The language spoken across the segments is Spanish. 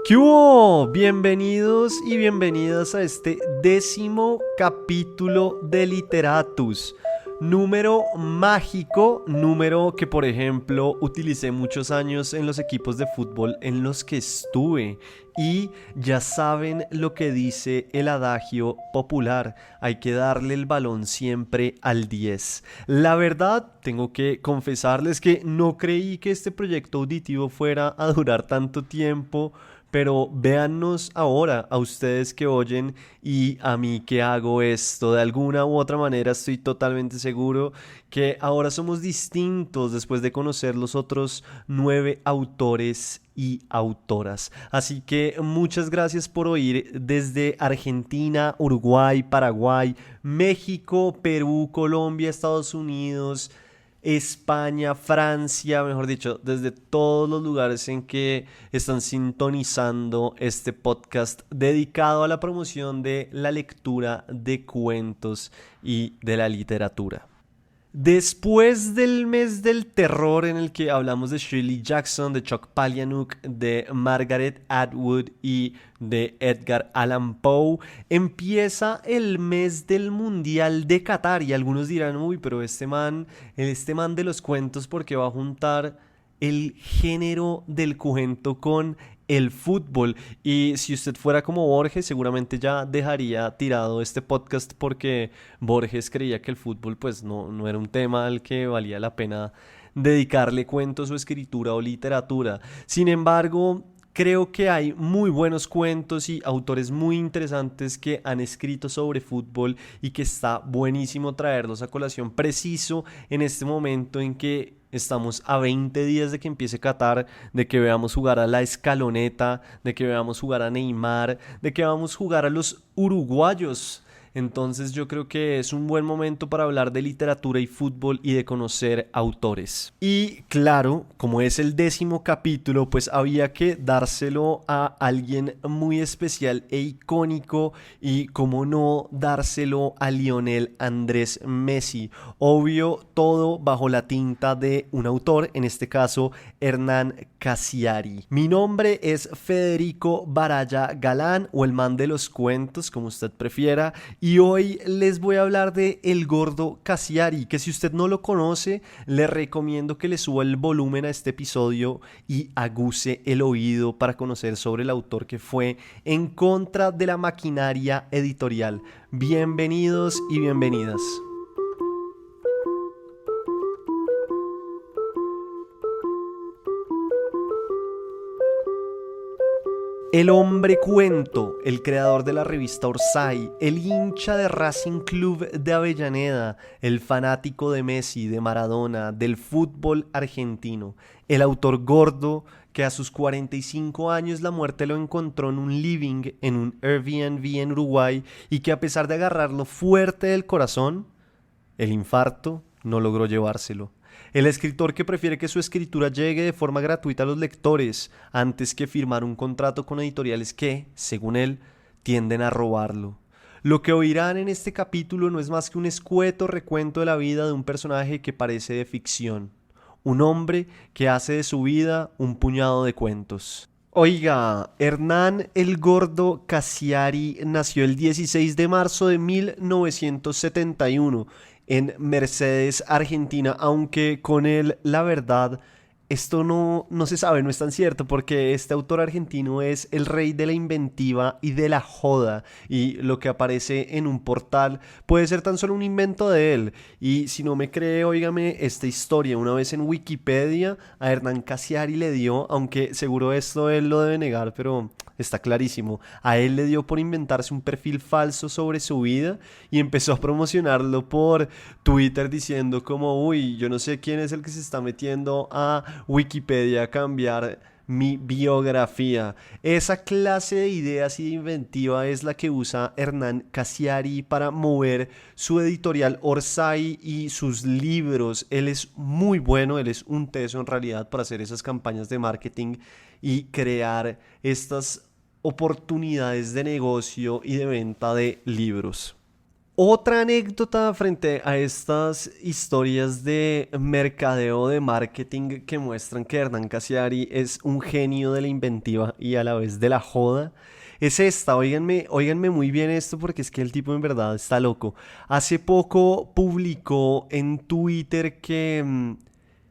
¿Qué hubo? Bienvenidos y bienvenidas a este 10º capítulo de Literatus. Número mágico, número que por ejemplo utilicé muchos años en los equipos de fútbol en los que estuve. Y ya saben lo que dice el adagio popular, hay que darle el balón siempre al 10. La verdad, tengo que confesarles que no creí que este proyecto auditivo fuera a durar tanto tiempo. Pero véannos ahora, a ustedes que oyen y a mí que hago esto. De alguna u otra manera estoy totalmente seguro que ahora somos distintos después de conocer los otros 9 autores y autoras. Así que muchas gracias por oír desde Argentina, Uruguay, Paraguay, México, Perú, Colombia, Estados Unidos, España, Francia, mejor dicho, desde todos los lugares en que están sintonizando este podcast dedicado a la promoción de la lectura de cuentos y de la literatura. Después del mes del terror en el que hablamos de Shirley Jackson, de Chuck Palahniuk, de Margaret Atwood y de Edgar Allan Poe, empieza el mes del Mundial de Qatar y algunos dirán, uy, pero este man de los cuentos, ¿por qué va a juntar el género del cuento con el fútbol? Y si usted fuera como Borges, seguramente ya dejaría tirado este podcast porque Borges creía que el fútbol pues no era un tema al que valía la pena dedicarle cuentos o escritura o literatura. Sin embargo, creo que hay muy buenos cuentos y autores muy interesantes que han escrito sobre fútbol y que está buenísimo traerlos a colación preciso en este momento en que estamos a 20 días de que empiece Qatar, de que veamos jugar a la Escaloneta, de que veamos jugar a Neymar, de que vamos a jugar a los uruguayos. Entonces yo creo que es un buen momento para hablar de literatura y fútbol y de conocer autores. Y claro, como es el 10º capítulo, pues había que dárselo a alguien muy especial e icónico y cómo no dárselo a Lionel Andrés Messi. Obvio, todo bajo la tinta de un autor, en este caso Hernán Cassiari. Mi nombre es Federico Baraya Galán o el man de los cuentos, como usted prefiera. Y hoy les voy a hablar de El Gordo Cassiari, que si usted no lo conoce, le recomiendo que le suba el volumen a este episodio y aguce el oído para conocer sobre el autor que fue en contra de la maquinaria editorial. Bienvenidos y bienvenidas. El hombre cuento, el creador de la revista Orsay, el hincha de Racing Club de Avellaneda, el fanático de Messi, de Maradona, del fútbol argentino, el autor gordo que a sus 45 años la muerte lo encontró en un living, en un Airbnb en Uruguay y que a pesar de agarrarlo fuerte del corazón, el infarto no logró llevárselo. El escritor que prefiere que su escritura llegue de forma gratuita a los lectores antes que firmar un contrato con editoriales que, según él, tienden a robarlo. Lo que oirán en este capítulo no es más que un escueto recuento de la vida de un personaje que parece de ficción. Un hombre que hace de su vida un puñado de cuentos. Oiga, Hernán el Gordo Cassiari nació el 16 de marzo de 1971 en Mercedes, Argentina, aunque con él, la verdad, esto no se sabe, no es tan cierto, porque este autor argentino es el rey de la inventiva y de la joda, y lo que aparece en un portal puede ser tan solo un invento de él. Y si no me cree, óigame esta historia. Una vez en Wikipedia a Hernán Cassiari le dio, aunque seguro esto él lo debe negar, pero está clarísimo, a él le dio por inventarse un perfil falso sobre su vida y empezó a promocionarlo por Twitter diciendo como, uy, yo no sé quién es el que se está metiendo a Wikipedia a cambiar mi biografía. Esa clase de ideas y de inventiva es la que usa Hernán Cassiari para mover su editorial Orsay y sus libros. Él es muy bueno, él es un teso en realidad para hacer esas campañas de marketing y crear estas oportunidades de negocio y de venta de libros. Otra anécdota frente a estas historias de mercadeo, de marketing que muestran que Hernán Casiari es un genio de la inventiva y a la vez de la joda, es esta. Óiganme muy bien esto porque es que el tipo en verdad está loco. Hace poco publicó en Twitter que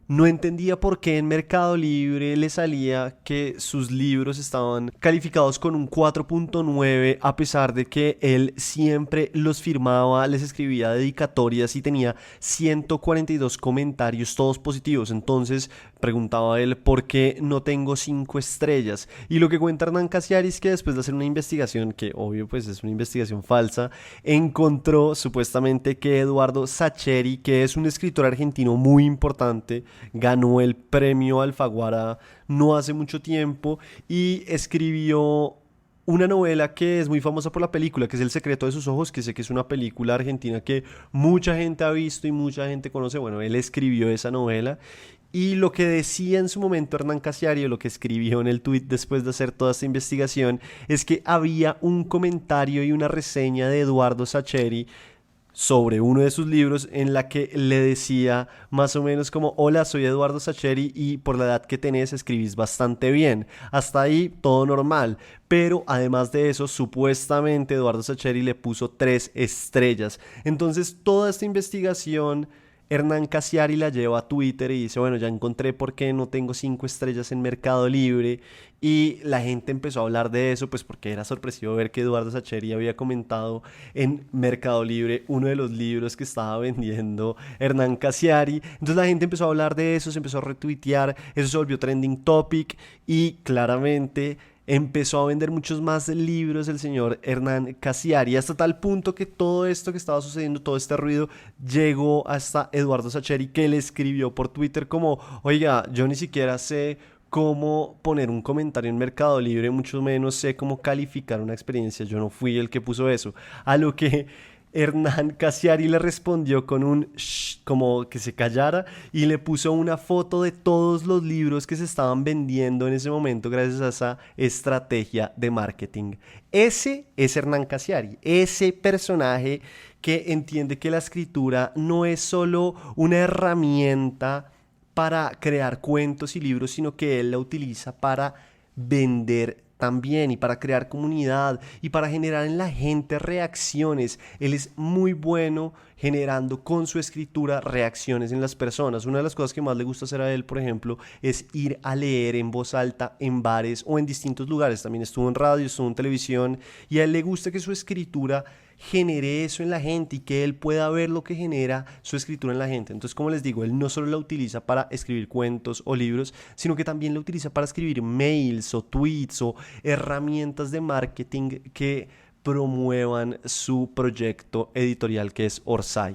no entendía por qué en Mercado Libre le salía que sus libros estaban calificados con un 4.9 a pesar de que él siempre los firmaba, les escribía dedicatorias y tenía 142 comentarios, todos positivos. Entonces preguntaba él por qué no tengo 5 estrellas. Y lo que cuenta Hernán Casiari es que después de hacer una investigación, que obvio pues es una investigación falsa, encontró supuestamente que Eduardo Sacheri, que es un escritor argentino muy importante, ganó el premio Alfaguara no hace mucho tiempo y escribió una novela que es muy famosa por la película, que es El secreto de sus ojos, que sé que es una película argentina que mucha gente ha visto y mucha gente conoce. Bueno, él escribió esa novela y lo que decía en su momento Hernán Casiari, lo que escribió en el tweet después de hacer toda esta investigación, es que había un comentario y una reseña de Eduardo Sacheri sobre uno de sus libros en la que le decía más o menos como: hola, soy Eduardo Sacheri y por la edad que tenés escribís bastante bien. Hasta ahí todo normal, pero además de eso supuestamente Eduardo Sacheri le puso 3 estrellas. Entonces toda esta investigación Hernán Casiari la lleva a Twitter y dice: bueno, ya encontré por qué no tengo 5 estrellas en Mercado Libre. Y la gente empezó a hablar de eso, pues porque era sorpresivo ver que Eduardo Sacheri había comentado en Mercado Libre uno de los libros que estaba vendiendo Hernán Casiari. Entonces la gente empezó a hablar de eso, se empezó a retuitear, eso se volvió trending topic y claramente empezó a vender muchos más libros el señor Hernán Casiari, hasta tal punto que todo esto que estaba sucediendo, todo este ruido, llegó hasta Eduardo Sacheri, que le escribió por Twitter como: oiga, yo ni siquiera sé cómo poner un comentario en Mercado Libre, mucho menos sé cómo calificar una experiencia, yo no fui el que puso eso. A lo que Hernán Casiari le respondió con un shh, como que se callara, y le puso una foto de todos los libros que se estaban vendiendo en ese momento gracias a esa estrategia de marketing. Ese es Hernán Casiari, ese personaje que entiende que la escritura no es solo una herramienta para crear cuentos y libros, sino que él la utiliza para vender también y para crear comunidad y para generar en la gente reacciones. Él es muy bueno generando con su escritura reacciones en las personas. Una de las cosas que más le gusta hacer a él, por ejemplo, es ir a leer en voz alta en bares o en distintos lugares. También estuvo en radio, estuvo en televisión, y a él le gusta que su escritura genere eso en la gente y que él pueda ver lo que genera su escritura en la gente. Entonces, como les digo, él no solo la utiliza para escribir cuentos o libros, sino que también la utiliza para escribir mails o tweets o herramientas de marketing que promuevan su proyecto editorial, que es Orsay.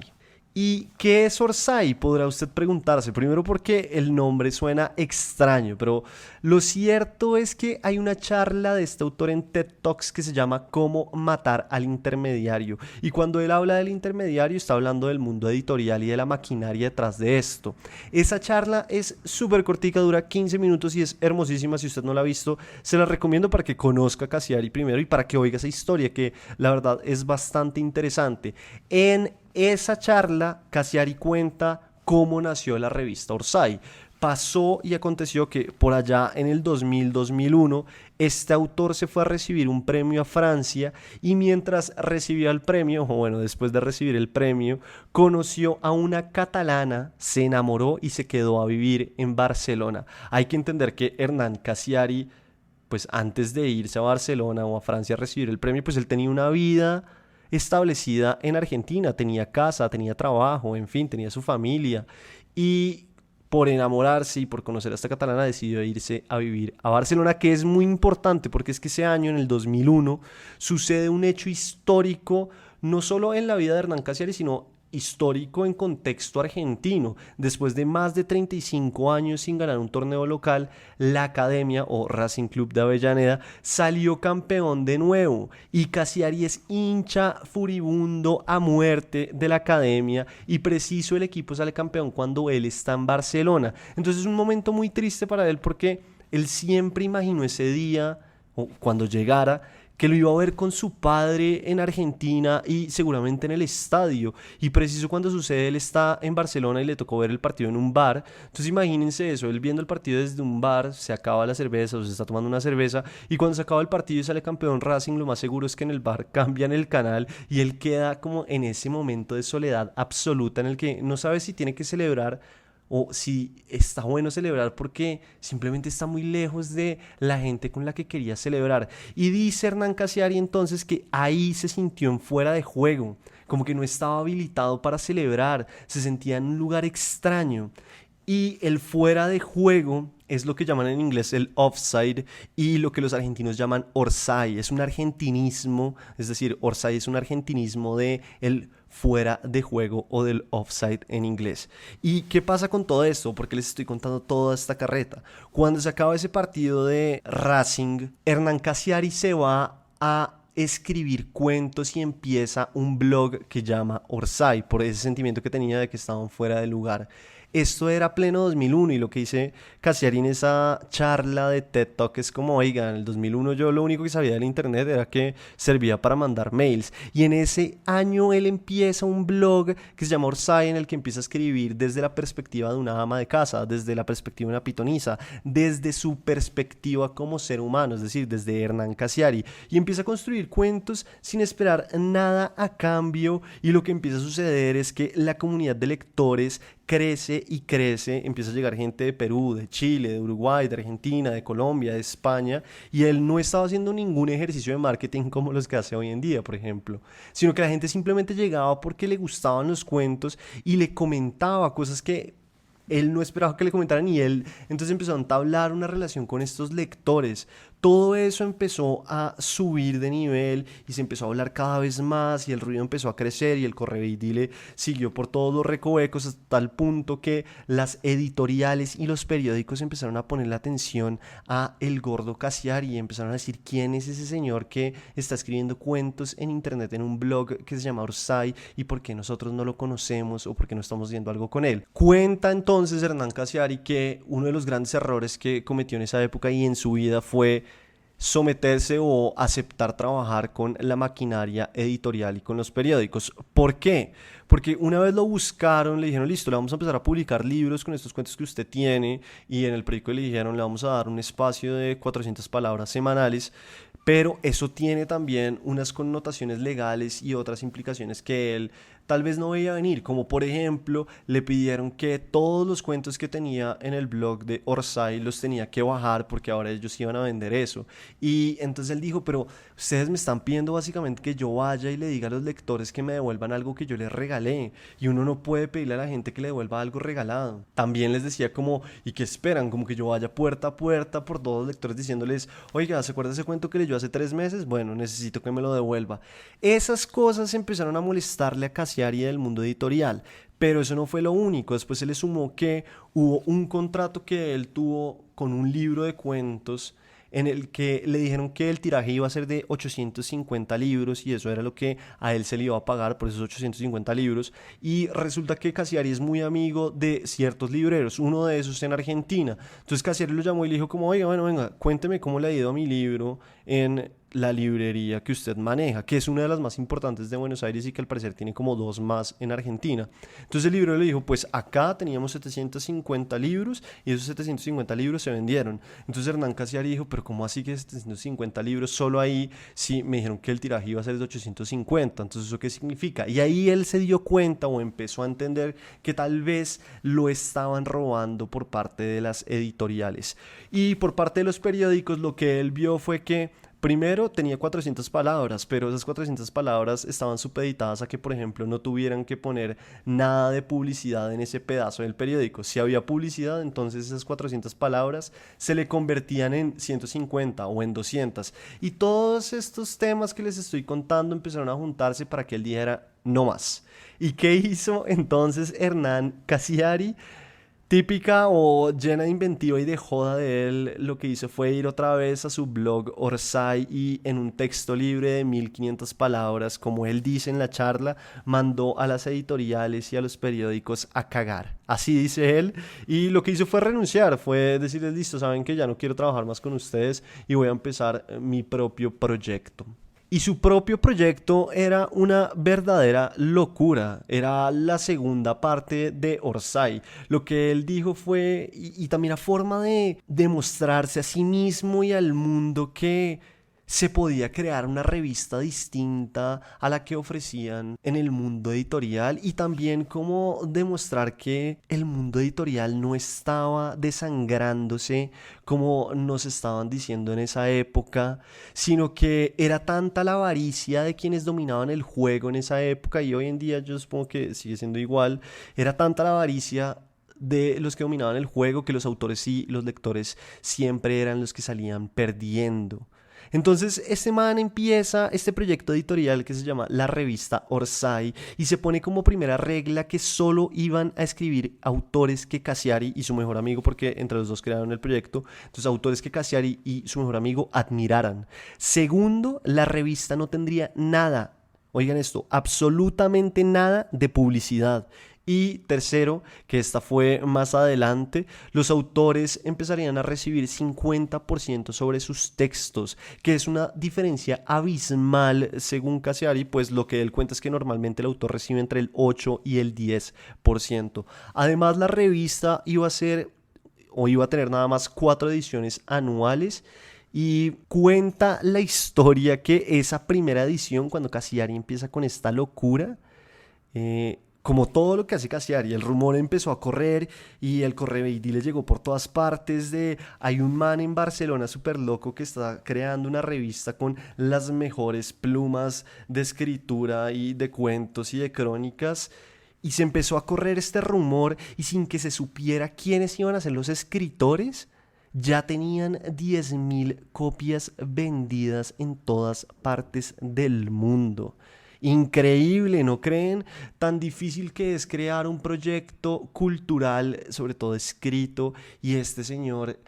¿Y qué es Orsay? Podrá usted preguntarse. Primero porque el nombre suena extraño, pero lo cierto es que hay una charla de este autor en TED Talks que se llama Cómo matar al intermediario. Y cuando él habla del intermediario está hablando del mundo editorial y de la maquinaria detrás de esto. Esa charla es súper cortica, dura 15 minutos y es hermosísima. Si usted no la ha visto, se la recomiendo para que conozca a Casiari primero y para que oiga esa historia, que la verdad es bastante interesante. En esa charla, Casiari cuenta cómo nació la revista Orsay. Pasó y aconteció que por allá en el 2000-2001, este autor se fue a recibir un premio a Francia, y mientras recibía el premio, o bueno, después de recibir el premio, conoció a una catalana, se enamoró y se quedó a vivir en Barcelona. Hay que entender que Hernán Casiari, pues antes de irse a Barcelona o a Francia a recibir el premio, pues él tenía una vida establecida en Argentina, tenía casa, tenía trabajo, en fin, tenía su familia, y por enamorarse y por conocer a esta catalana decidió irse a vivir a Barcelona, que es muy importante porque es que ese año, en el 2001, sucede un hecho histórico no solo en la vida de Hernán Casiari, sino histórico en contexto argentino. Después de más de 35 años sin ganar un torneo local, la Academia o Racing Club de Avellaneda salió campeón de nuevo, y Casiari es hincha furibundo a muerte de la Academia, y preciso el equipo sale campeón cuando él está en Barcelona. Entonces es un momento muy triste para él porque él siempre imaginó ese día, o cuando llegara, que lo iba a ver con su padre en Argentina y seguramente en el estadio. Y preciso cuando sucede, él está en Barcelona y le tocó ver el partido en un bar. Entonces imagínense eso, él viendo el partido desde un bar, se acaba la cerveza o se está tomando una cerveza, y cuando se acaba el partido y sale campeón Racing, lo más seguro es que en el bar cambian el canal y él queda como en ese momento de soledad absoluta en el que no sabe si tiene que celebrar o si está bueno celebrar porque simplemente está muy lejos de la gente con la que quería celebrar. Y dice Hernán Cassiari entonces que ahí se sintió en fuera de juego, como que no estaba habilitado para celebrar, se sentía en un lugar extraño. Y el fuera de juego es lo que llaman en inglés el offside y lo que los argentinos llaman orsay. Es un argentinismo, es decir, orsay es un argentinismo de el fuera de juego o del offside en inglés. ¿Y qué pasa con todo esto? Porque les estoy contando toda esta carreta. Cuando se acaba ese partido de Racing, Hernán Cassiari se va a escribir cuentos y empieza un blog que llama Orsay, por ese sentimiento que tenía de que estaban fuera de lugar. Esto era pleno 2001 y lo que dice Cassiari en esa charla de TED Talk es como, oiga, en el 2001 yo lo único que sabía del internet era que servía para mandar mails. Y en ese año él empieza un blog que se llama Orsay, en el que empieza a escribir desde la perspectiva de una ama de casa, desde la perspectiva de una pitonisa, desde su perspectiva como ser humano, es decir, desde Hernán Cassiari. Y empieza a construir cuentos sin esperar nada a cambio, y lo que empieza a suceder es que la comunidad de lectores crece y crece, empieza a llegar gente de Perú, de Chile, de Uruguay, de Argentina, de Colombia, de España, y él no estaba haciendo ningún ejercicio de marketing como los que hace hoy en día, por ejemplo, sino que la gente simplemente llegaba porque le gustaban los cuentos y le comentaba cosas que él no esperaba que le comentaran, y él entonces empezó a entablar una relación con estos lectores. Todo eso empezó a subir de nivel y se empezó a hablar cada vez más y el ruido empezó a crecer y el corre y dile siguió por todos los recovecos hasta tal punto que las editoriales y los periódicos empezaron a poner la atención a el gordo Cassiari y empezaron a decir quién es ese señor que está escribiendo cuentos en internet en un blog que se llama Orsay y por qué nosotros no lo conocemos o por qué no estamos haciendo algo con él. Cuenta entonces Hernán Cassiari que uno de los grandes errores que cometió en esa época y en su vida fue someterse o aceptar trabajar con la maquinaria editorial y con los periódicos. ¿Por qué? Porque una vez lo buscaron, le dijeron, listo, le vamos a empezar a publicar libros con estos cuentos que usted tiene, y en el periódico le dijeron, le vamos a dar un espacio de 400 palabras semanales, pero eso tiene también unas connotaciones legales y otras implicaciones que él tal vez no veía venir, como por ejemplo le pidieron que todos los cuentos que tenía en el blog de Orsay los tenía que bajar porque ahora ellos iban a vender eso. Y entonces él dijo, pero ustedes me están pidiendo básicamente que yo vaya y le diga a los lectores que me devuelvan algo que yo les regalé, y uno no puede pedirle a la gente que le devuelva algo regalado. También les decía como, ¿y qué esperan? Como que yo vaya puerta a puerta por todos los lectores diciéndoles, oiga, ¿se acuerda ese cuento que leyó hace 3 meses? Bueno, necesito que me lo devuelva. Esas cosas empezaron a molestarle a Cassiari del mundo editorial, pero eso no fue lo único. Después se le sumó que hubo un contrato que él tuvo con un libro de cuentos en el que le dijeron que el tiraje iba a ser de 850 libros y eso era lo que a él se le iba a pagar por esos 850 libros, y resulta que Cassiari es muy amigo de ciertos libreros, uno de esos en Argentina. Entonces Cassiari lo llamó y le dijo como, oiga, bueno, venga, cuénteme cómo le ha ido a mi libro en la librería que usted maneja, que es una de las más importantes de Buenos Aires y que al parecer tiene como dos más en Argentina. Entonces el librero le dijo, pues acá teníamos 750 libros y esos 750 libros se vendieron. Entonces Hernán Cassiari dijo, pero ¿cómo así que 750 libros solo ahí? Sí, me dijeron que el tiraje iba a ser de 850, entonces ¿eso qué significa? Y ahí él se dio cuenta o empezó a entender que tal vez lo estaban robando por parte de las editoriales. Y por parte de los periódicos lo que él vio fue que primero tenía 400 palabras, pero esas 400 palabras estaban supeditadas a que, por ejemplo, no tuvieran que poner nada de publicidad en ese pedazo del periódico. Si había publicidad, entonces esas 400 palabras se le convertían en 150 o en 200. Y todos estos temas que les estoy contando empezaron a juntarse para que él dijera no más. ¿Y qué hizo entonces Hernán Cassiari? Típica o llena de inventiva y de joda de él, lo que hizo fue ir otra vez a su blog Orsay y en un texto libre de 1500 palabras, como él dice en la charla, mandó a las editoriales y a los periódicos a cagar. Así dice él, y lo que hizo fue renunciar, fue decirles, listo, saben que ya no quiero trabajar más con ustedes y voy a empezar mi propio proyecto. Y su propio proyecto era una verdadera locura, era la segunda parte de Orsay. Lo que él dijo fue, y también la forma de demostrarse a sí mismo y al mundo que se podía crear una revista distinta a la que ofrecían en el mundo editorial y también como demostrar que el mundo editorial no estaba desangrándose como nos estaban diciendo en esa época, sino que era tanta la avaricia de quienes dominaban el juego en esa época y hoy en día yo supongo que sigue siendo igual, era tanta la avaricia de los que dominaban el juego que los autores y los lectores siempre eran los que salían perdiendo. Entonces este man empieza este proyecto editorial que se llama La Revista Orsay y se pone como primera regla que solo iban a escribir autores que Cassiari y su mejor amigo, porque entre los dos crearon el proyecto, entonces autores que Cassiari y su mejor amigo admiraran. Segundo, la revista no tendría nada, oigan esto, absolutamente nada de publicidad. Y tercero, que esta fue más adelante, los autores empezarían a recibir 50% sobre sus textos, que es una diferencia abismal según Cassiari, pues lo que él cuenta es que normalmente el autor recibe entre el 8 y el 10%. Además, la revista iba a ser o iba a tener nada más 4 ediciones anuales. Y cuenta la historia que esa primera edición, cuando Cassiari empieza con esta locura, como todo lo que hace Cassiari, el rumor empezó a correr y el correveidí le llegó por todas partes de hay un man en Barcelona súper loco que está creando una revista con las mejores plumas de escritura y de cuentos y de crónicas. Y se empezó a correr este rumor y sin que se supiera quiénes iban a ser los escritores, ya tenían 10.000 copias vendidas en todas partes del mundo. Increíble, ¿no creen? Tan difícil que es crear un proyecto cultural, sobre todo escrito, y este señor,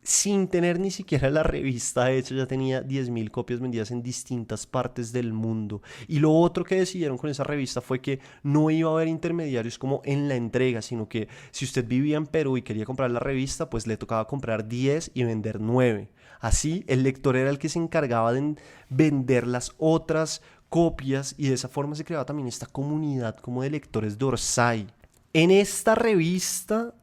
sin tener ni siquiera la revista hecha, ya tenía 10.000 copias vendidas en distintas partes del mundo. Y lo otro que decidieron con esa revista fue que no iba a haber intermediarios como en la entrega, sino que si usted vivía en Perú y quería comprar la revista, pues le tocaba comprar 10 y vender 9. Así, el lector era el que se encargaba de vender las otras copias y de esa forma se creaba también esta comunidad como de lectores de Orsay. En esta revista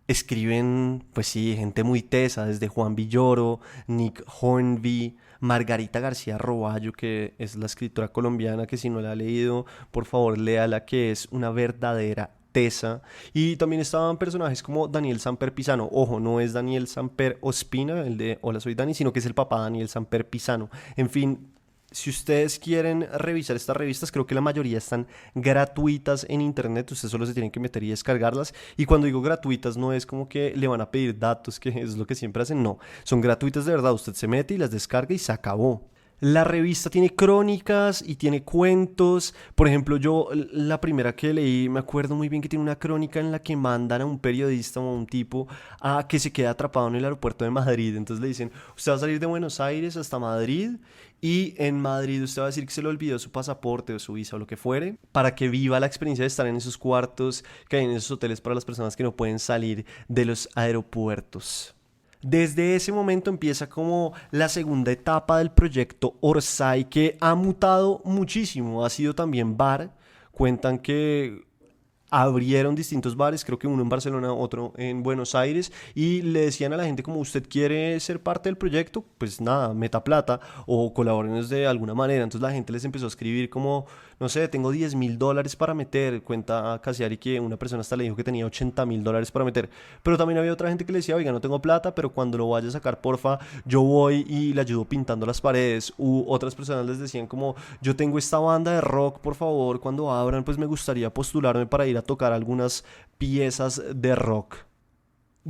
escriben, pues sí, gente muy tesa, desde Juan Villoro, Nick Hornby, Margarita García Roballo, que es la escritora colombiana, que si no la ha leído, por favor léala, que es una verdadera tesa. Y también estaban personajes como Daniel Samper Pisano. Ojo, no es Daniel Samper Ospina, el de Hola soy Dani, sino que es el papá Daniel Samper Pisano. En fin, si ustedes quieren revisar estas revistas, creo que la mayoría están gratuitas en internet, ustedes solo se tienen que meter y descargarlas. Y cuando digo gratuitas no es como que le van a pedir datos, que es lo que siempre hacen, no, son gratuitas de verdad, usted se mete y las descarga y se acabó. La revista tiene crónicas y tiene cuentos. Por ejemplo, yo la primera que leí, me acuerdo muy bien que tiene una crónica en la que mandan a un periodista o a un tipo a que se quede atrapado en el aeropuerto de Madrid. Entonces le dicen, usted va a salir de Buenos Aires hasta Madrid y en Madrid usted va a decir que se le olvidó su pasaporte o su visa o lo que fuere para que viva la experiencia de estar en esos cuartos que hay en esos hoteles para las personas que no pueden salir de los aeropuertos. Desde ese momento empieza como la segunda etapa del proyecto Orsay, que ha mutado muchísimo, ha sido también bar. Cuentan que abrieron distintos bares, creo que uno en Barcelona, otro en Buenos Aires, y le decían a la gente como usted quiere ser parte del proyecto, pues nada, meta plata o colaborenos de alguna manera. Entonces la gente les empezó a escribir como, no sé, tengo $10.000 para meter. Cuenta Cassiari que una persona hasta le dijo que tenía $80.000 para meter, pero también había otra gente que le decía, oiga, no tengo plata, pero cuando lo vaya a sacar, porfa, yo voy y le ayudo pintando las paredes. U otras personas les decían como, yo tengo esta banda de rock, por favor, cuando abran, pues me gustaría postularme para ir a tocar algunas piezas de rock.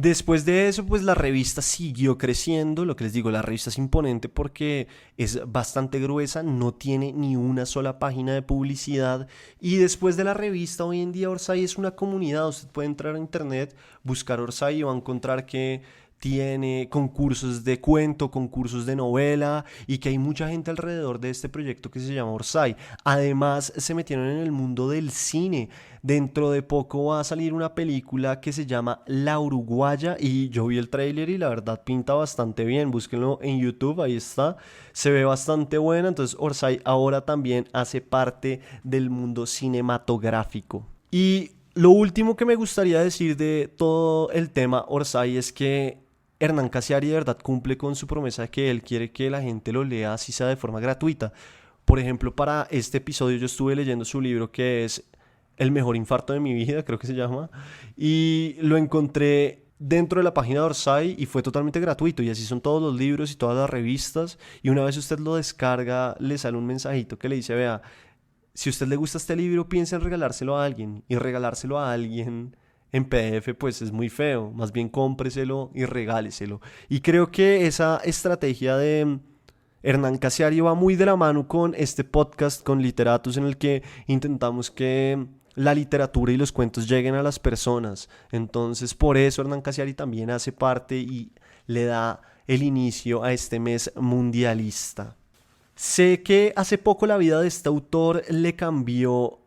Después de eso, pues la revista siguió creciendo. Lo que les digo, la revista es imponente porque es bastante gruesa, no tiene ni una sola página de publicidad. Y después de la revista, hoy en día Orsay es una comunidad. Usted puede entrar a internet, buscar Orsay y va a encontrar que tiene concursos de cuento, concursos de novela y que hay mucha gente alrededor de este proyecto que se llama Orsay. Además, se metieron en el mundo del cine. Dentro de poco va a salir una película que se llama La Uruguaya y yo vi el tráiler y la verdad pinta bastante bien. Búsquenlo en YouTube, ahí está. Se ve bastante buena. Entonces Orsay ahora también hace parte del mundo cinematográfico. Y lo último que me gustaría decir de todo el tema Orsay es que Hernán Casiari de verdad cumple con su promesa de que él quiere que la gente lo lea así sea de forma gratuita. Por ejemplo, para este episodio yo estuve leyendo su libro que es El mejor infarto de mi vida, creo que se llama, y lo encontré dentro de la página de Orsay y fue totalmente gratuito. Y así son todos los libros y todas las revistas. Y una vez usted lo descarga, le sale un mensajito que le dice, vea, si a usted le gusta este libro, piensa en regalárselo a alguien. Y regalárselo a alguien en PDF pues es muy feo, más bien cómpreselo y regáleselo. Y creo que esa estrategia de Hernán Casiari va muy de la mano con este podcast, con Literatus, en el que intentamos que la literatura y los cuentos lleguen a las personas. Entonces por eso Hernán Casiari también hace parte y le da el inicio a este mes mundialista. Sé que hace poco la vida de este autor le cambió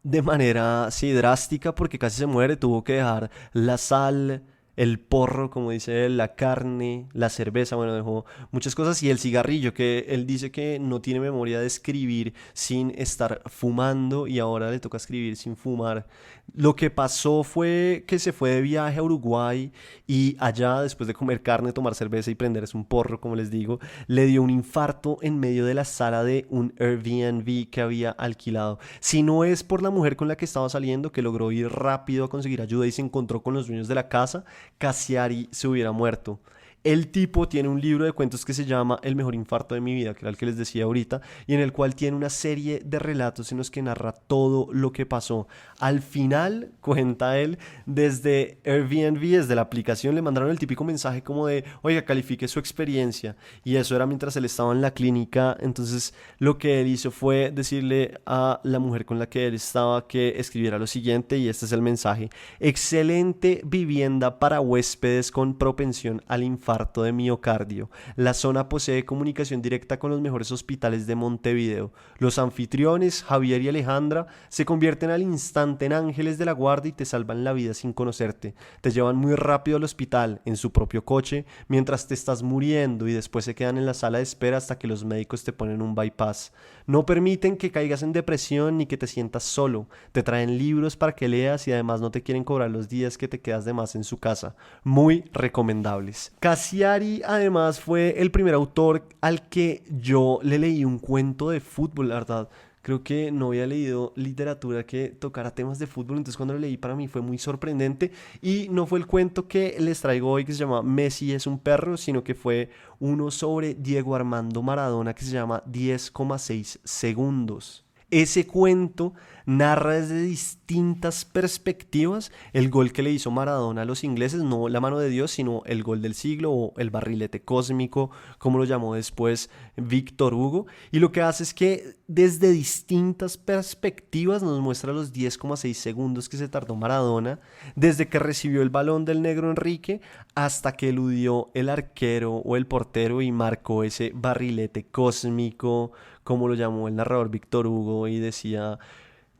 de manera, sí, drástica porque casi se muere, tuvo que dejar la sal, el porro, como dice él, la carne, la cerveza, bueno, dejó muchas cosas y el cigarrillo, que él dice que no tiene memoria de escribir sin estar fumando y ahora le toca escribir sin fumar. Lo que pasó fue que se fue de viaje a Uruguay y allá, después de comer carne, tomar cerveza y prenderse un porro, como les digo, le dio un infarto en medio de la sala de un Airbnb que había alquilado. Si no es por la mujer con la que estaba saliendo, que logró ir rápido a conseguir ayuda y se encontró con los dueños de la casa, Casiari se hubiera muerto. El tipo tiene un libro de cuentos que se llama El mejor infarto de mi vida, que era el que les decía ahorita, y en el cual tiene una serie de relatos en los que narra todo lo que pasó. Al final, cuenta él, desde Airbnb, desde la aplicación, le mandaron el típico mensaje como de, oiga, califique su experiencia. Y eso era mientras él estaba en la clínica. Entonces, lo que él hizo fue decirle a la mujer con la que él estaba que escribiera lo siguiente, y este es el mensaje. Excelente vivienda para huéspedes con propensión al infarto de miocardio. La zona posee comunicación directa con los mejores hospitales de Montevideo. Los anfitriones, Javier y Alejandra, se convierten al instante en ángeles de la guarda y te salvan la vida sin conocerte. Te llevan muy rápido al hospital en su propio coche mientras te estás muriendo y después se quedan en la sala de espera hasta que los médicos te ponen un bypass. No permiten que caigas en depresión ni que te sientas solo. Te traen libros para que leas y además no te quieren cobrar los días que te quedas de más en su casa. Muy recomendables. Casiari además fue el primer autor al que yo le leí un cuento de fútbol, la verdad. Creo que no había leído literatura que tocara temas de fútbol, entonces cuando lo leí para mí fue muy sorprendente y no fue el cuento que les traigo hoy que se llama Messi es un perro, sino que fue uno sobre Diego Armando Maradona que se llama 10,6 segundos. Ese cuento narra desde distintas perspectivas el gol que le hizo Maradona a los ingleses, no la mano de Dios, sino el gol del siglo o el barrilete cósmico, como lo llamó después Víctor Hugo. Y lo que hace es que desde distintas perspectivas nos muestra los 10,6 segundos que se tardó Maradona, desde que recibió el balón del negro Enrique hasta que eludió el arquero o el portero y marcó ese barrilete cósmico, como lo llamó el narrador Víctor Hugo, y decía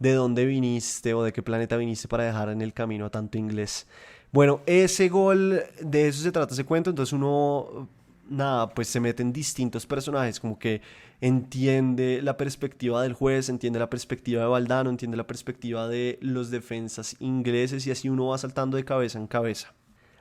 de dónde viniste o de qué planeta viniste para dejar en el camino a tanto inglés. Bueno, ese gol, de eso se trata ese cuento, entonces uno, nada, pues se mete en distintos personajes, como que entiende la perspectiva del juez, entiende la perspectiva de Valdano, entiende la perspectiva de los defensas ingleses y así uno va saltando de cabeza en cabeza.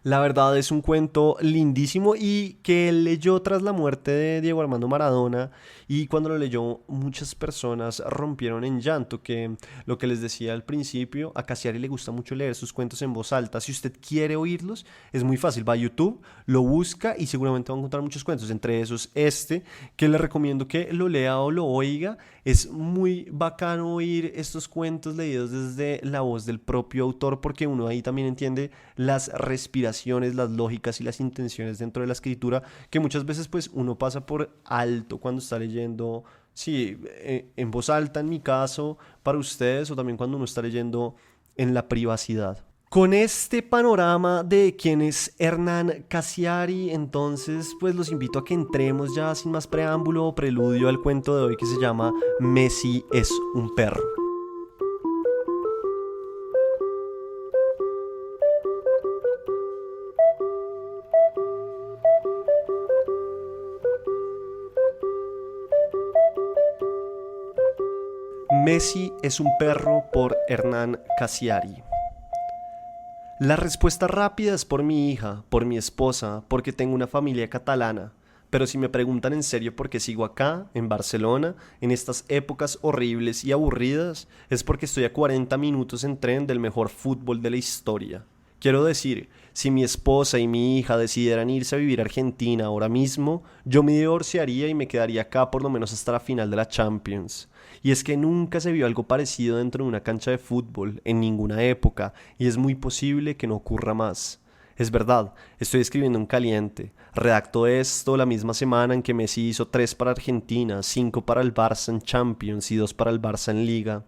La verdad es un cuento lindísimo y que él leyó tras la muerte de Diego Armando Maradona y cuando lo leyó muchas personas rompieron en llanto, que lo que les decía al principio, a Casiari le gusta mucho leer sus cuentos en voz alta. Si usted quiere oírlos es muy fácil, va a YouTube, lo busca y seguramente va a encontrar muchos cuentos, entre esos este, que le recomiendo que lo lea o lo oiga. Es muy bacano oír estos cuentos leídos desde la voz del propio autor porque uno ahí también entiende las respiraciones obligaciones, las lógicas y las intenciones dentro de la escritura que muchas veces pues uno pasa por alto cuando está leyendo, sí, en voz alta en mi caso, para ustedes, o también cuando uno está leyendo en la privacidad. Con este panorama de quién es Hernán Cassiari, entonces pues los invito a que entremos ya sin más preámbulo o preludio al cuento de hoy que se llama Messi es un perro. Messi es un perro por Hernán Cassiari. La respuesta rápida es por mi hija, por mi esposa, porque tengo una familia catalana. Pero si me preguntan en serio por qué sigo acá, en Barcelona, en estas épocas horribles y aburridas, es porque estoy a 40 minutos en tren del mejor fútbol de la historia. Quiero decir, si mi esposa y mi hija decidieran irse a vivir a Argentina ahora mismo, yo me divorciaría y me quedaría acá por lo menos hasta la final de la Champions. Y es que nunca se vio algo parecido dentro de una cancha de fútbol, en ninguna época, y es muy posible que no ocurra más. Es verdad, estoy escribiendo en caliente. Redacto esto la misma semana en que Messi hizo 3 para Argentina, 5 para el Barça en Champions y 2 para el Barça en Liga.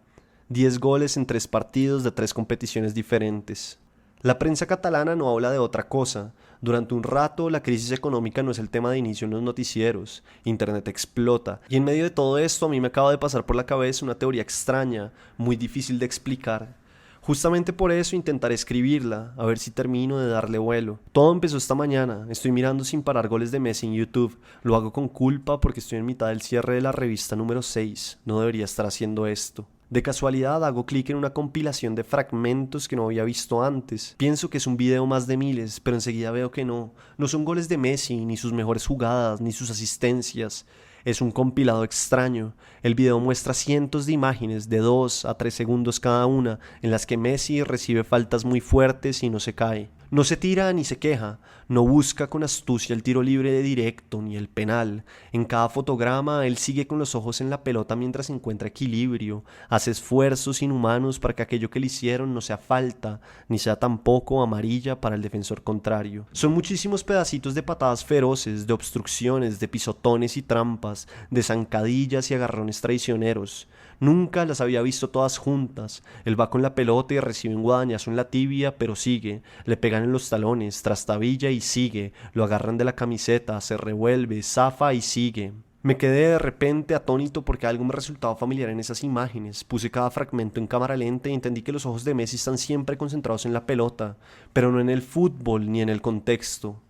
10 goles en 3 partidos de 3 competiciones diferentes. La prensa catalana no habla de otra cosa. Durante un rato la crisis económica no es el tema de inicio en los noticieros. Internet explota. Y en medio de todo esto a mí me acaba de pasar por la cabeza una teoría extraña, muy difícil de explicar. Justamente por eso intentaré escribirla, a ver si termino de darle vuelo. Todo empezó esta mañana, estoy mirando sin parar goles de Messi en YouTube. Lo hago con culpa porque estoy en mitad del cierre de la revista número 6. No debería estar haciendo esto. De casualidad hago clic en una compilación de fragmentos que no había visto antes. Pienso que es un video más de miles, pero enseguida veo que no. No son goles de Messi, ni sus mejores jugadas, ni sus asistencias. Es un compilado extraño. El video muestra cientos de imágenes de 2 a 3 segundos cada una, en las que Messi recibe faltas muy fuertes y no se cae. No se tira ni se queja, no busca con astucia el tiro libre de directo ni el penal. En cada fotograma él sigue con los ojos en la pelota mientras encuentra equilibrio, hace esfuerzos inhumanos para que aquello que le hicieron no sea falta, ni sea tampoco amarilla para el defensor contrario. Son muchísimos pedacitos de patadas feroces, de obstrucciones, de pisotones y trampas, de zancadillas y agarrones traicioneros. Nunca las había visto todas juntas. Él va con la pelota y recibe un guadañazo en la tibia, pero sigue. Le pegan en los talones, trastabilla y sigue. Lo agarran de la camiseta, se revuelve, zafa y sigue. Me quedé de repente atónito porque algo me resultaba familiar en esas imágenes. Puse cada fragmento en cámara lenta y entendí que los ojos de Messi están siempre concentrados en la pelota, pero no en el fútbol ni en el contexto.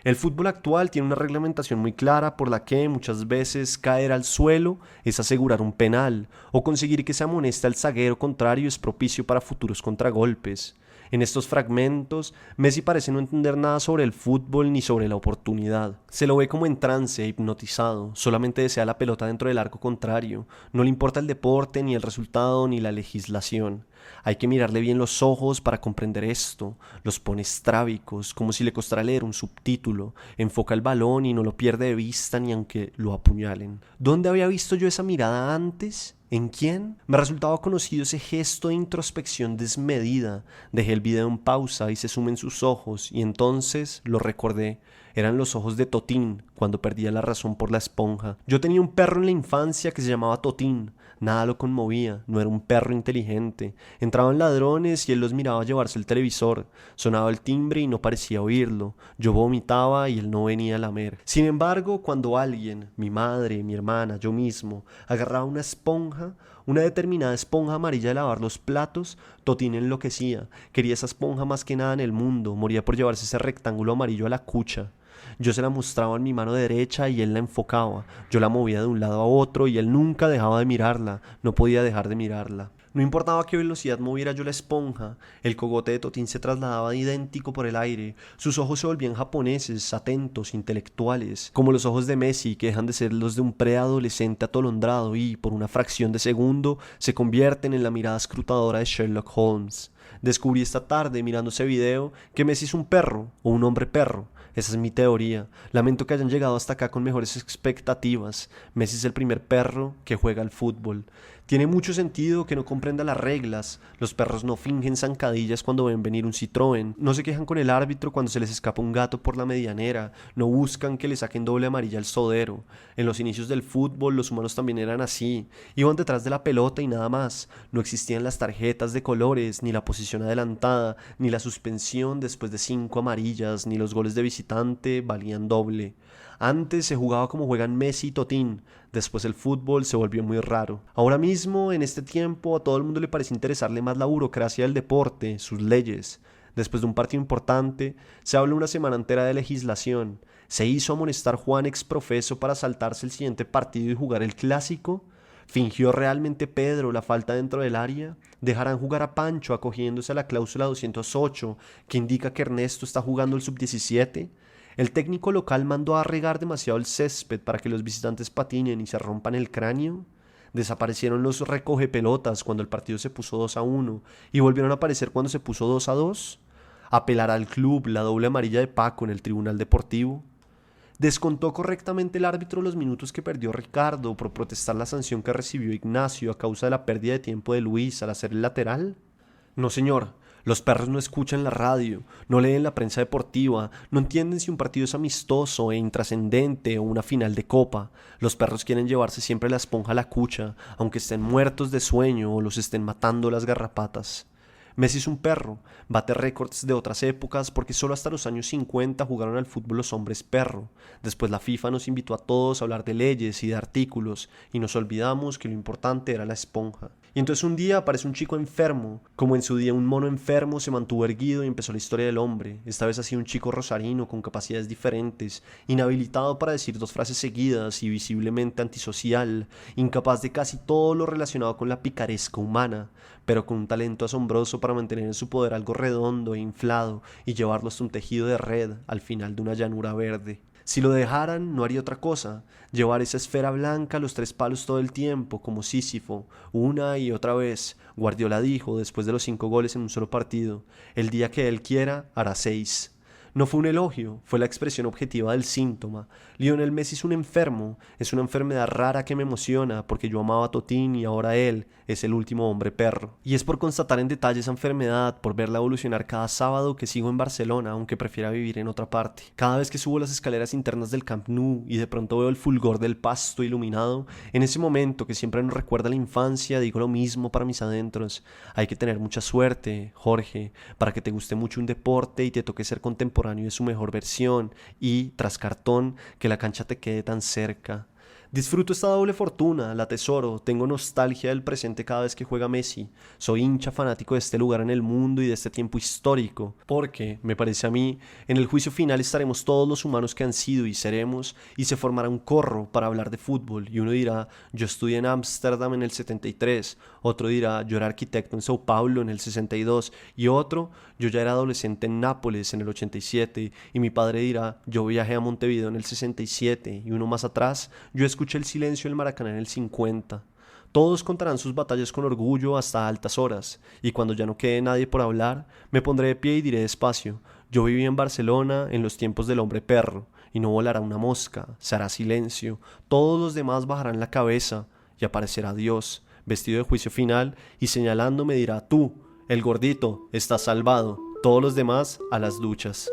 El fútbol actual tiene una reglamentación muy clara por la que muchas veces caer al suelo es asegurar un penal o conseguir que se amoneste al zaguero contrario es propicio para futuros contragolpes. En estos fragmentos, Messi parece no entender nada sobre el fútbol ni sobre la oportunidad. Se lo ve como en trance, hipnotizado, solamente desea la pelota dentro del arco contrario. No le importa el deporte, ni el resultado, ni la legislación. Hay que mirarle bien los ojos para comprender esto. Los pone estrábicos, como si le costara leer un subtítulo. Enfoca el balón y no lo pierde de vista ni aunque lo apuñalen. ¿Dónde había visto yo esa mirada antes? ¿En quién? Me resultaba conocido ese gesto de introspección desmedida. Dejé el video en pausa y se sumé en sus ojos y entonces lo recordé. Eran los ojos de Totín cuando perdía la razón por la esponja. Yo tenía un perro en la infancia que se llamaba Totín. Nada lo conmovía, no era un perro inteligente. Entraban ladrones y él los miraba llevarse el televisor. Sonaba el timbre y no parecía oírlo. Yo vomitaba y él no venía a lamer. Sin embargo, cuando alguien, mi madre, mi hermana, yo mismo, agarraba una esponja, una determinada esponja amarilla de lavar los platos, Totín enloquecía. Quería esa esponja más que nada en el mundo. Moría por llevarse ese rectángulo amarillo a la cucha. Yo se la mostraba en mi mano derecha y él la enfocaba. Yo la movía de un lado a otro y él nunca dejaba de mirarla. No podía dejar de mirarla. No importaba a qué velocidad moviera yo la esponja, el cogote de Totín se trasladaba idéntico por el aire. Sus ojos se volvían japoneses, atentos, intelectuales, como los ojos de Messi, que dejan de ser los de un preadolescente atolondrado y, por una fracción de segundo, se convierten en la mirada escrutadora de Sherlock Holmes. Descubrí esta tarde, mirando ese video, que Messi es un perro o un hombre perro. Esa es mi teoría. Lamento que hayan llegado hasta acá con mejores expectativas. Messi es el primer perro que juega al fútbol. Tiene mucho sentido que no comprenda las reglas. Los perros no fingen zancadillas cuando ven venir un Citroën. No se quejan con el árbitro cuando se les escapa un gato por la medianera. No buscan que le saquen doble amarilla al sodero. En los inicios del fútbol los humanos también eran así. Iban detrás de la pelota y nada más. No existían las tarjetas de colores, ni la posición adelantada, ni la suspensión después de 5 amarillas, ni los goles de visitante valían doble. Antes se jugaba como juegan Messi y Totín, después el fútbol se volvió muy raro. Ahora mismo, en este tiempo, a todo el mundo le parece interesarle más la burocracia del deporte, sus leyes. Después de un partido importante, se habla una semana entera de legislación. ¿Se hizo amonestar Juan exprofeso para saltarse el siguiente partido y jugar el clásico? ¿Fingió realmente Pedro la falta dentro del área? ¿Dejarán jugar a Pancho acogiéndose a la cláusula 208 que indica que Ernesto está jugando el sub-17? El técnico local mandó a regar demasiado el césped para que los visitantes patinen y se rompan el cráneo. Desaparecieron los recogepelotas cuando el partido se puso 2-1 y volvieron a aparecer cuando se puso 2-2. ¿Apelará al club la doble amarilla de Paco en el tribunal deportivo? ¿Descontó correctamente el árbitro los minutos que perdió Ricardo por protestar la sanción que recibió Ignacio a causa de la pérdida de tiempo de Luis al hacer el lateral? No, señor. Los perros no escuchan la radio, no leen la prensa deportiva, no entienden si un partido es amistoso e intrascendente o una final de copa. Los perros quieren llevarse siempre la esponja a la cucha, aunque estén muertos de sueño o los estén matando las garrapatas. Messi es un perro, bate récords de otras épocas porque solo hasta los años 50 jugaron al fútbol los hombres perro. Después la FIFA nos invitó a todos a hablar de leyes y de artículos y nos olvidamos que lo importante era la esponja. Y entonces un día aparece un chico enfermo, como en su día un mono enfermo se mantuvo erguido y empezó la historia del hombre. Esta vez así un chico rosarino con capacidades diferentes, inhabilitado para decir 2 frases seguidas y visiblemente antisocial, incapaz de casi todo lo relacionado con la picaresca humana, pero con un talento asombroso para mantener en su poder algo redondo e inflado y llevarlo hasta un tejido de red al final de una llanura verde. Si lo dejaran, no haría otra cosa, llevar esa esfera blanca a los 3 palos todo el tiempo, como Sísifo, una y otra vez. Guardiola dijo, después de los 5 goles en un solo partido, el día que él quiera, hará 6. No fue un elogio, fue la expresión objetiva del síntoma. Lionel Messi es un enfermo, es una enfermedad rara que me emociona porque yo amaba a Totín y ahora él es el último hombre perro. Y es por constatar en detalle esa enfermedad, por verla evolucionar cada sábado que sigo en Barcelona, aunque prefiera vivir en otra parte. Cada vez que subo las escaleras internas del Camp Nou y de pronto veo el fulgor del pasto iluminado, en ese momento que siempre nos recuerda la infancia, digo lo mismo para mis adentros. Hay que tener mucha suerte, Jorge, para que te guste mucho un deporte y te toque ser contemporáneo de su mejor versión y, tras cartón, que la cancha te quede tan cerca. Disfruto esta doble fortuna, la atesoro, tengo nostalgia del presente cada vez que juega Messi. Soy hincha fanático de este lugar en el mundo y de este tiempo histórico, porque, me parece a mí, en el juicio final estaremos todos los humanos que han sido y seremos, y se formará un corro para hablar de fútbol, y uno dirá, yo estudié en Ámsterdam en el 73, otro dirá, yo era arquitecto en Sao Paulo en el 62, y otro, yo ya era adolescente en Nápoles en el 87, y mi padre dirá, yo viajé a Montevideo en el 67, y uno más atrás, yo escuché el silencio del Maracaná en el 50. Todos contarán sus batallas con orgullo hasta altas horas, y cuando ya no quede nadie por hablar, me pondré de pie y diré despacio, yo viví en Barcelona en los tiempos del hombre perro, y no volará una mosca, se hará silencio, todos los demás bajarán la cabeza, y aparecerá Dios, vestido de juicio final, y señalándome dirá, tú, el gordito, estás salvado, todos los demás a las duchas.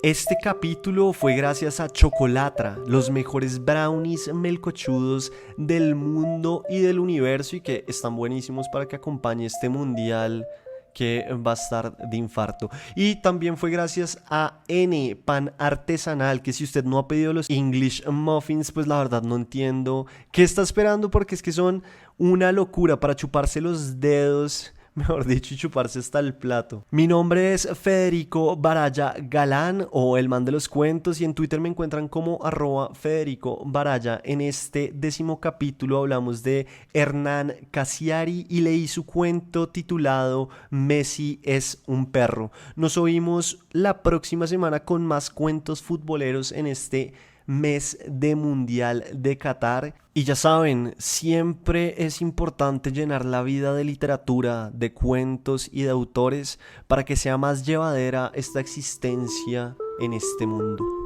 Este capítulo fue gracias a Chocolatra, los mejores brownies melcochudos del mundo y del universo y que están buenísimos para que acompañe este mundial que va a estar de infarto. Y también fue gracias a N, pan artesanal, que si usted no ha pedido los English Muffins, pues la verdad no entiendo qué está esperando porque es que son una locura para chuparse los dedos. Mejor dicho, y chuparse hasta el plato. Mi nombre es Federico Baraya Galán o el man de los cuentos y en Twitter me encuentran como @Federico Baraya. En este 10º capítulo hablamos de Hernán Cassiari y leí su cuento titulado Messi es un perro. Nos oímos la próxima semana con más cuentos futboleros en este mes de Mundial de Qatar. Y ya saben, siempre es importante llenar la vida de literatura, de cuentos y de autores para que sea más llevadera esta existencia en este mundo.